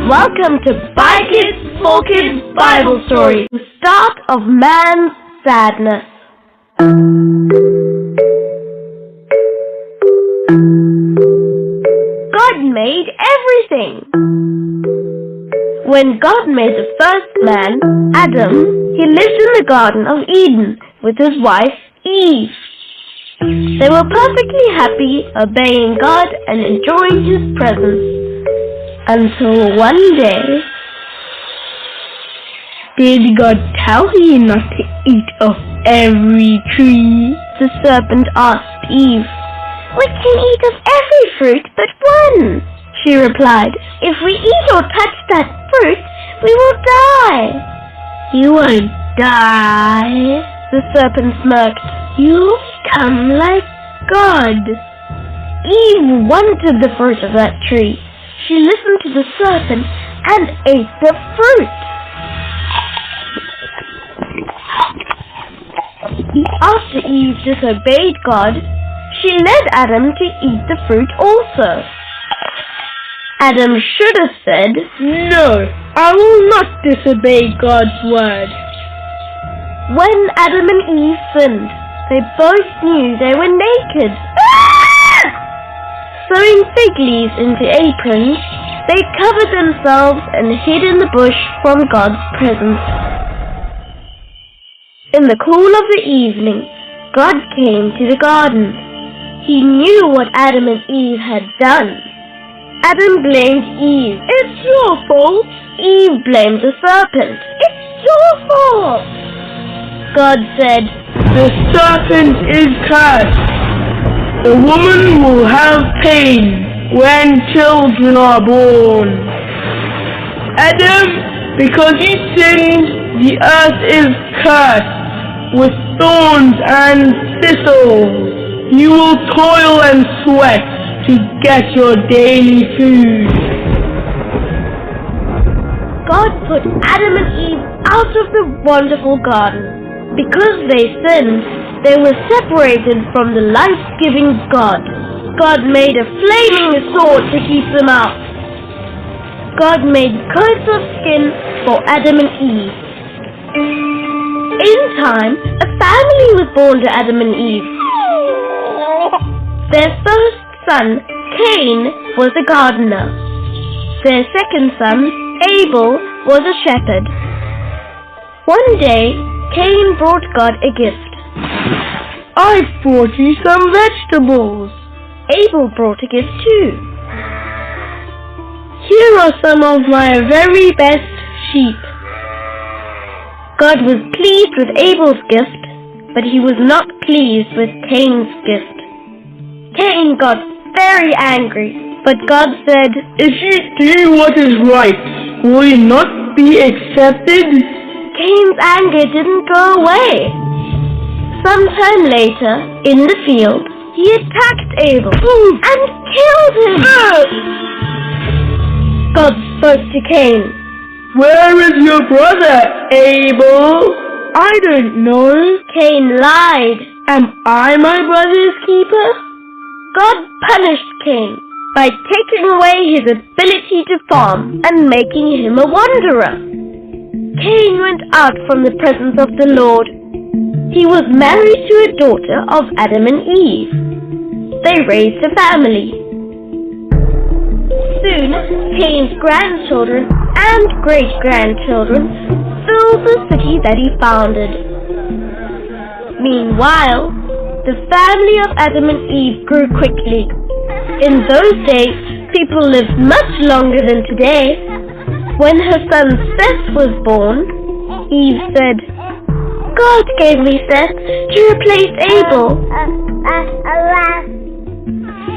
Welcome to By Kids for Kids Bible Story, the start of man's sadness. God made everything. When God made the first man, Adam, he lived in the Garden of Eden with his wife, Eve. They were perfectly happy, obeying God and enjoying His presence. Until one day, did God tell you not to eat of every tree? The serpent asked Eve. We can eat of every fruit but one, she replied. If we eat or touch that fruit, we will die. You won't die, the serpent smirked. You'll become like God. Eve wanted the fruit of that tree. She listened to the serpent and ate the fruit. After Eve disobeyed God, she led Adam to eat the fruit also. Adam should have said, No, I will not disobey God's word. When Adam and Eve sinned, they both knew they were naked. Sewing fig leaves into aprons, they covered themselves and hid in the bush from God's presence. In the cool of the evening, God came to the garden. He knew what Adam and Eve had done. Adam blamed Eve. It's your fault. Eve blamed the serpent. It's your fault. God said, The serpent is cursed. The woman will have pain when children are born. Adam, because you sinned, the earth is cursed with thorns and thistles. You will toil and sweat to get your daily food. God put Adam and Eve out of the wonderful garden. Because they sinned, they were separated from the life-giving God. God made a flaming sword to keep them out. God made coats of skin for Adam and Eve. In time, a family was born to Adam and Eve. Their first son, Cain, was a gardener. Their second son, Abel, was a shepherd. One day, Cain brought God a gift. I brought you some vegetables. Abel brought a gift too. Here are some of my very best sheep. God was pleased with Abel's gift, but He was not pleased with Cain's gift. Cain got very angry, but God said, If you do what is right, will you not be accepted? Cain's anger didn't go away. Sometime later, in the field, he attacked Abel and killed him. God spoke to Cain. Where is your brother, Abel? I don't know. Cain lied. Am I my brother's keeper? God punished Cain by taking away his ability to farm and making him a wanderer. Cain went out from the presence of the Lord. He was married to a daughter of Adam and Eve. They raised a family. Soon, Cain's grandchildren and great-grandchildren filled the city that he founded. Meanwhile, the family of Adam and Eve grew quickly. In those days, people lived much longer than today. When her son Seth was born, Eve said, God gave me Seth to replace Abel.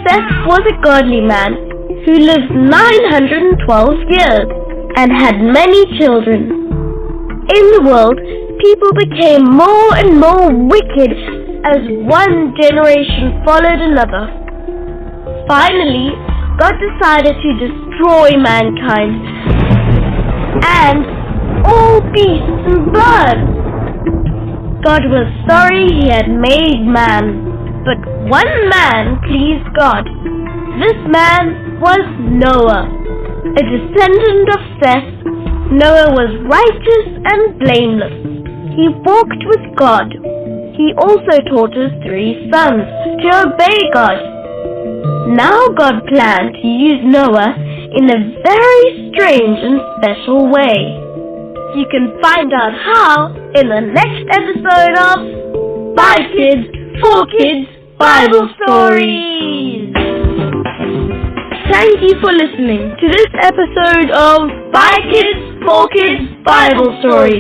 Seth was a godly man who lived 912 years and had many children. In the world, people became more and more wicked as one generation followed another. Finally, God decided to destroy mankind and all beasts and birds. God was sorry He had made man, but one man pleased God. This man was Noah. a descendant of Seth, Noah was righteous and blameless. He walked with God. He also taught his 3 sons to obey God. Now God planned to use Noah in a very strange and special way. You can find out how in the next episode of 5 Kids, 4 Kids Bible Stories. Thank you for listening to this episode of 5 Kids, 4 Kids Bible Stories.